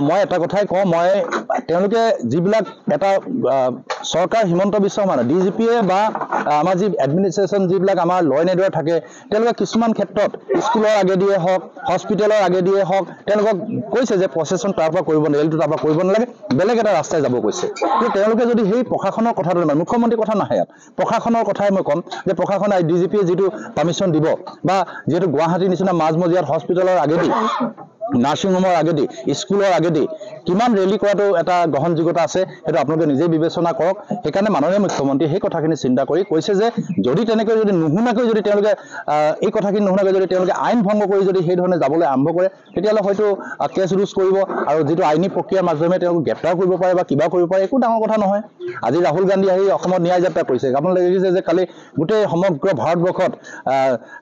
মই এটা কথাই কওঁ, মই তেওঁলোকে যিবিলাক এটা চৰকাৰ হিমন্ত বিশ্ব শৰ্মা ডিজিপিয়ে বা আমাৰ যি এডমিনিষ্ট্ৰেশ্যন যিবিলাক আমাৰ ল এণ্ড অৰ্ডাৰ থাকে, তেওঁলোকে কিছুমান ক্ষেত্ৰত স্কুলৰ আগেদিয়ে হওক, হস্পিটেলৰ আগেদিয়ে হওক, তেওঁলোকক কৈছে যে প্ৰচেছন তাৰ পৰা কৰিব ৰেলটো তাৰ পৰা কৰিব নালাগে, বেলেগ এটা ৰাস্তাই যাব কৈছে। কিন্তু তেওঁলোকে যদি সেই প্ৰশাসনৰ কথাটো নাহে, মুখ্যমন্ত্ৰীৰ কথা নাহে, ইয়াত প্ৰশাসনৰ কথাই মই ক'ম যে প্ৰশাসনে ডিজিপিয়ে যিটো পাৰ্মিশ্যন দিব বা যিহেতু গুৱাহাটীৰ নিচিনা মাজমজিয়াত হস্পিটেলৰ আগেদি, নাৰ্ছিং হোমৰ আগেদি, স্কুলৰ আগেদি কিমান ৰেলী কৰাটো এটা গ্ৰহণযোগ্যতা আছে, সেইটো আপোনালোকে নিজেই বিবেচনা কৰক। সেইকাৰণে মাননীয় মুখ্যমন্ত্ৰীয়ে সেই কথাখিনি চিন্তা কৰি কৈছে যে যদি তেনেকৈ যদি নুশুনাকৈ যদি তেওঁলোকে এই কথাখিনি নুশুনাকৈ যদি তেওঁলোকে আইন ভংগ কৰি যদি সেই ধৰণে যাবলৈ আৰম্ভ কৰে, তেতিয়াহ'লে হয়তো কেছ ৰুজ কৰিব আৰু যিটো আইনী প্ৰক্ৰিয়াৰ মাধ্যমে তেওঁলোক গ্ৰেপ্তাৰ কৰিব পাৰে বা কিবা কৰিব পাৰে, একো ডাঙৰ কথা নহয়। আজি ৰাহুল গান্ধী আহি অসমত ন্যায় যাত্ৰা কৰিছে। আপোনালোকে দেখিছে যে কালি গোটেই সমগ্ৰ ভাৰতবৰ্ষত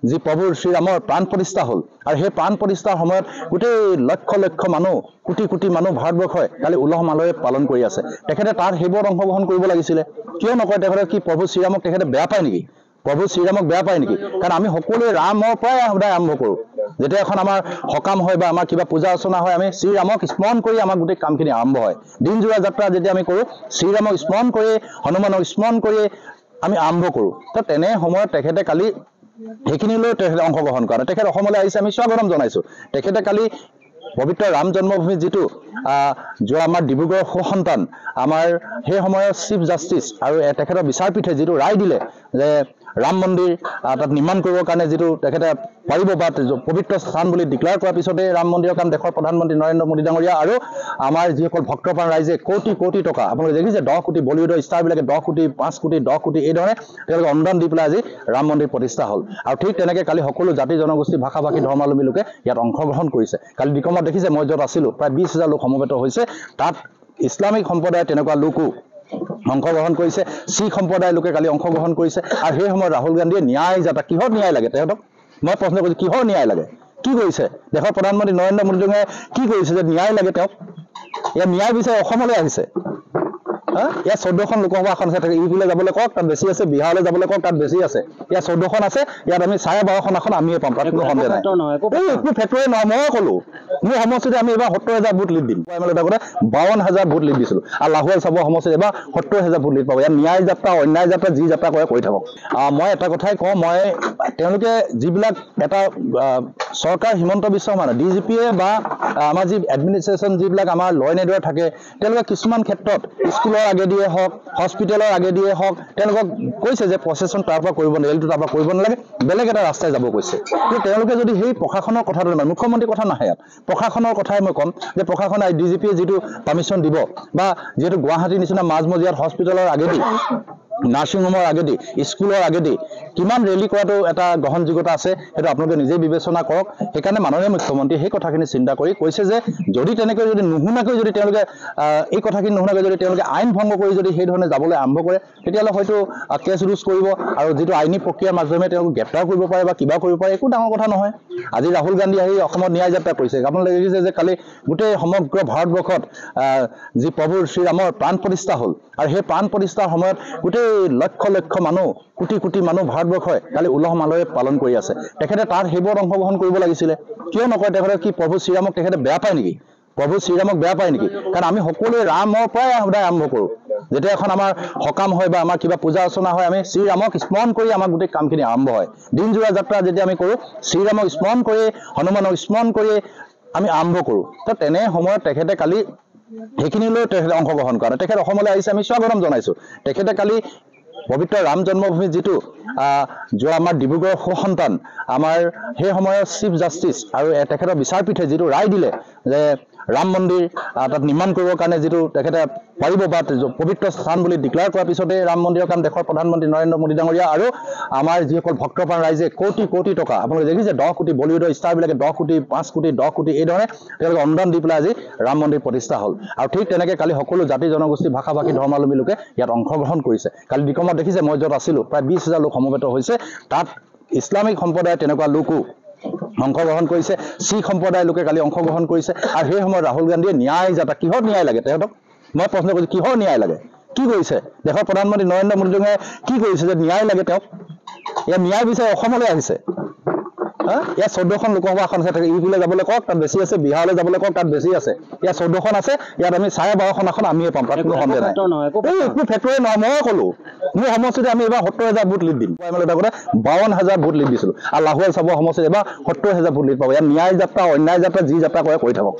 যি প্ৰভু শ্ৰীৰামৰ প্ৰাণ প্ৰতিষ্ঠা হ'ল, আৰু সেই প্ৰাণ প্ৰতিষ্ঠাৰ সময়ত গোটেই লক্ষ লক্ষ মানুহ, কোটি কোটি মানুহ ভাৰতবৰ্ষই কালি উলহ মালহে পালন কৰি আছে। তেখেতে তাত সেইবোৰত অংশগ্ৰহণ কৰিব লাগিছিলে, কিয় নকৰে? তেখেতে কি প্ৰভু শ্ৰীৰামক তেখেতে বেয়া পায় নেকি? প্ৰভু শ্ৰীৰামক বেয়া পায় নেকি? কাৰণ আমি সকলোৱে ৰামৰ পৰাই সদায় আৰম্ভ কৰোঁ। যেতিয়া এখন আমাৰ সকাম হয় বা আমাৰ কিবা পূজা অৰ্চনা হয়, আমি শ্ৰীৰামক স্মৰণ কৰি আমাৰ গোটেই কামখিনি আৰম্ভ হয়। দিনযোৰা যাত্ৰা যেতিয়া আমি কৰোঁ, শ্ৰীৰামক স্মৰণ কৰি, হনুমানক স্মৰণ কৰি আমি আৰম্ভ কৰোঁ। তো তেনে সময়ত তেখেতে কালি সেইখিনিলৈ তেখেতে অংশগ্ৰহণ কৰা নাই। তেখেত অসমলৈ আহিছে, আমি স্বাগতম জনাইছোঁ। তেখেতে কালি পবিত্ৰ ৰাম জন্মভূমিত যিটো যোৱা আমাৰ ডিব্ৰুগড়ৰ সুসন্তান আমাৰ সেই সময়ৰ চিফ জাষ্টিছ আৰু তেখেতৰ বিচাৰপীঠে যিটো ৰায় দিলে যে ৰাম মন্দিৰ তাত নিৰ্মাণ কৰিবৰ কাৰণে যিটো তেখেতে পাৰিব বা পবিত্ৰ স্থান বুলি ডিক্লেয়াৰ কৰাৰ পিছতে ৰাম মন্দিৰৰ কাম দেশৰ প্ৰধানমন্ত্ৰী নৰেন্দ্ৰ মোদী ডাঙৰীয়া আৰু আমাৰ যিসকল ভক্তপ্ৰাণ ৰাইজে কোটি কোটি টকা, আপোনালোকে দেখিছে 10 কোটি বলিউডৰ ষ্টাৰবিলাকে 10 কোটি 5 কোটি 10 কোটি এইধৰণে তেওঁলোকে অনুদান দি পেলাই আজি ৰাম মন্দিৰ প্ৰতিষ্ঠা হ'ল। আৰু ঠিক তেনেকৈ কালি সকলো জাতি জনগোষ্ঠী ভাষা ভাষী ধৰ্মাৱলম্বী লোকে ইয়াত অংশগ্ৰহণ কৰিছে। কালি দিকমত দেখিছে, মই য'ত আছিলোঁ প্ৰায় 20,000 লোক সমবেত হৈছে। তাত ইছলামিক সম্প্ৰদায়ৰ তেনেকুৱা লোকো অংশগ্ৰহণ কৰিছে, শিখ সম্প্ৰদায়ৰ লোকে কালি অংশগ্ৰহণ কৰিছে। আৰু সেই সময়ত ৰাহুল গান্ধীয়ে ন্যায় যাত্ৰা, কিহত ন্যায় লাগে তেখেতক মই প্ৰশ্ন কৰিছোঁ, কিহৰ ন্যায় লাগে? কি কৰিছে দেশৰ প্ৰধানমন্ত্ৰী নৰেন্দ্ৰ মোদী ডাঙৰীয়াই? কি কৰিছে যে ন্যায় লাগে তেওঁক? ইয়াৰ ন্যায় বিচাৰি অসমলৈ আহিছে। ইয়াত 14খন লোকসভা আসন আছে, ইউপিলৈ যাবলৈ কওক, তাত বেছি আছে। বিহাৰলৈ যাবলৈ কওক, তাত বেছি আছে। ইয়াত 14খন আছে, ইয়াত আমি 12.5খন আসন আমিয়ে পাম, তাত কোনো সন্দেহ নাই। একো ফেক্টৰী নহয়, মই ক'লো মোৰ সমষ্টিত আমি এইবাৰ 70,000 ভোট লিড দিম। থাকোঁতে 52,000 ভোট লিড দিছিলোঁ, আৰু লাহোৱাল চাব সমষ্টিত এইবাৰ 70,000 ভোট লিড পাব। ইয়াত ন্যায় যাত্ৰা অন্যায় যাত্ৰা যি যাত্ৰা কৰে কৰি থাকক। মই এটা কথাই কওঁ, মই তেওঁলোকে যিবিলাক এটা চৰকাৰ হিমন্ত বিশ্ব শৰ্মা ডিজিপিয়ে বা আমাৰ যি এডমিনিষ্ট্ৰেশ্যন যিবিলাক আমাৰ ল এণ্ড অৰ্ডাৰ থাকে, তেওঁলোকে কিছুমান ক্ষেত্ৰত স্কুলৰ আগেদিয়ে হওক, হস্পিটেলৰ আগেদিয়ে হওক, তেওঁলোকক কৈছে যে প্ৰচেছন তাৰ পৰা কৰিব ৰেলটো তাৰ পৰা কৰিব নালাগে, বেলেগ এটা ৰাস্তাই যাব কৈছে। কিন্তু তেওঁলোকে যদি সেই প্ৰশাসনৰ কথাটো নাহে, মুখ্যমন্ত্ৰীৰ কথা নাহে, ইয়াত প্ৰশাসনৰ কথাই মই ক'ম যে প্ৰশাসনে ডিজিপিয়ে যিটো পাৰ্মিশ্যন দিব বা যিহেতু গুৱাহাটীৰ নিচিনা মাজমজিয়াত হস্পিটেলৰ আগেদি, নাৰ্ছিং হোমৰ আগেদি, স্কুলৰ আগেদি কিমান ৰেলী কৰাটো এটা গ্ৰহণযোগ্যতা আছে, সেইটো আপোনালোকে নিজেই বিবেচনা কৰক। সেইকাৰণে মাননীয় মুখ্যমন্ত্ৰীয়ে সেই কথাখিনি চিন্তা কৰি কৈছে যে যদি তেনেকৈ যদি নুশুনাকৈ যদি তেওঁলোকে এই কথাখিনি নুশুনাকৈ যদি তেওঁলোকে আইন ভংগ কৰি যদি সেই ধৰণে যাবলৈ আৰম্ভ কৰে, তেতিয়াহ'লে হয়তো কেছ ৰুজ কৰিব আৰু যিটো আইনী প্ৰক্ৰিয়াৰ মাধ্যমে তেওঁলোক গ্ৰেপ্তাৰ কৰিব পাৰে বা কিবা কৰিব পাৰে, একো ডাঙৰ কথা নহয়। আজি ৰাহুল গান্ধী আহি অসমত ন্যায় যাত্ৰা কৰিছে। আপোনালোকে দেখিছে যে কালি গোটেই সমগ্ৰ ভাৰতবৰ্ষত যি প্ৰভু শ্ৰীৰামৰ প্ৰাণ প্ৰতিষ্ঠা হ'ল, আৰু সেই প্ৰাণ প্ৰতিষ্ঠাৰ সময়ত গোটেই লক্ষ লক্ষ মানুহ, কোটি কোটি মানুহ ভাৰতবৰ্ষই কালি উলহ মালহে পালন কৰি আছে। তেখেতে তাত সেইবোৰত অংশগ্ৰহণ কৰিব লাগিছিলে, কিয় নকৰে? তেখেতে কি প্ৰভু শ্ৰীৰামক তেখেতে বেয়া পায় নেকি? প্ৰভু শ্ৰীৰামক বেয়া পায় নেকি? কাৰণ আমি সকলোৱে ৰামৰ পৰাই সদায় আৰম্ভ কৰোঁ। যেতিয়া এখন আমাৰ সকাম হয় বা আমাৰ কিবা পূজা অৰ্চনা হয়, আমি শ্ৰীৰামক স্মৰণ কৰি আমাৰ গোটেই কামখিনি আৰম্ভ হয়। দিনযোৰা যাত্ৰা যেতিয়া আমি কৰোঁ, শ্ৰীৰামক স্মৰণ কৰি, হনুমানক স্মৰণ কৰি আমি আৰম্ভ কৰোঁ। তো তেনে সময়ত তেখেতে কালি সেইখিনিলৈ তেখেতে অংশগ্ৰহণ কৰা নাই। তেখেত অসমলৈ আহিছে, আমি স্বাগতম জনাইছোঁ। তেখেতে কালি পবিত্ৰ ৰাম জন্মভূমিত যিটো যোৱা আমাৰ ডিব্ৰুগড়ৰ সুসন্তান আমাৰ সেই সময়ৰ চিফ জাষ্টিছ আৰু তেখেতৰ বিচাৰপীঠে যিটো ৰায় দিলে যে ৰাম মন্দিৰ তাত নিৰ্মাণ কৰিবৰ কাৰণে যিটো তেখেতে পাৰিব বা পবিত্ৰ স্থান বুলি ডিক্লেয়াৰ কৰাৰ পিছতে ৰাম মন্দিৰৰ কাম দেশৰ প্ৰধানমন্ত্ৰী নৰেন্দ্ৰ মোদী ডাঙৰীয়া আৰু আমাৰ যিসকল ভক্তপ্ৰাণ ৰাইজে কোটি কোটি টকা, আপোনালোকে দেখিছে 10 কোটি বলিউডৰ ষ্টাৰবিলাকে 10 কোটি 5 কোটি 10 কোটি এইধৰণে তেওঁলোকে অনুদান দি পেলাই আজি ৰাম মন্দিৰ প্ৰতিষ্ঠা হ'ল। আৰু ঠিক তেনেকৈ কালি সকলো জাতি জনগোষ্ঠী ভাষা ভাষী ধৰ্মাৱলম্বী লোকে ইয়াত অংশগ্ৰহণ কৰিছে। কালি দিকমত দেখিছে, মই য'ত আছিলোঁ প্ৰায় 20,000 লোক সমবেত হৈছে। তাত ইছলামিক সম্প্ৰদায়ৰ তেনেকুৱা লোকো অংশগ্ৰহণ কৰিছে, শিখ সম্প্ৰদায়ৰ লোকে কালি অংশগ্ৰহণ কৰিছে। আৰু সেই সময়ত ৰাহুল গান্ধীয়ে ন্যায় যাত্ৰা, কিহত ন্যায় লাগে তেখেতক মই প্ৰশ্ন কৰিছোঁ, কিহৰ ন্যায় লাগে? কি কৰিছে দেশৰ প্ৰধানমন্ত্ৰী নৰেন্দ্ৰ মোদী ডাঙৰীয়াই? কি কৰিছে যে ন্যায় লাগে তেওঁক? ইয়াৰ ন্যায় বিচাৰি অসমলৈ আহিছে। ইয়াত 14খন লোকসভা আসন আছে, ইউপিলৈ যাবলৈ কওক তাত বেছি আছে, বিহাৰলৈ যাবলৈ কওক তাত বেছি আছে। ইয়াত 14খন আছে, ইয়াত আমি 12.5খন আসন আমিয়ে পাম, তাত কোনো সন্দেহ নাই। একো ফেক্টৰী নহয়, মই ক'লো মোৰ সমষ্টিত আমি এবাৰ 70,000 ভোট লিড দিম। এম এল এ থাকোঁতে 52,000 ভোট লিড দিছিলোঁ, আৰু লাহোৱাল চাব সমষ্টিত এবাৰ 70,000 ভোট লিড পাব। ইয়াত ন্যায় যাত্ৰা, অন্যায় যাত্ৰা, যি যাত্ৰা কৰে কৰি থাকক।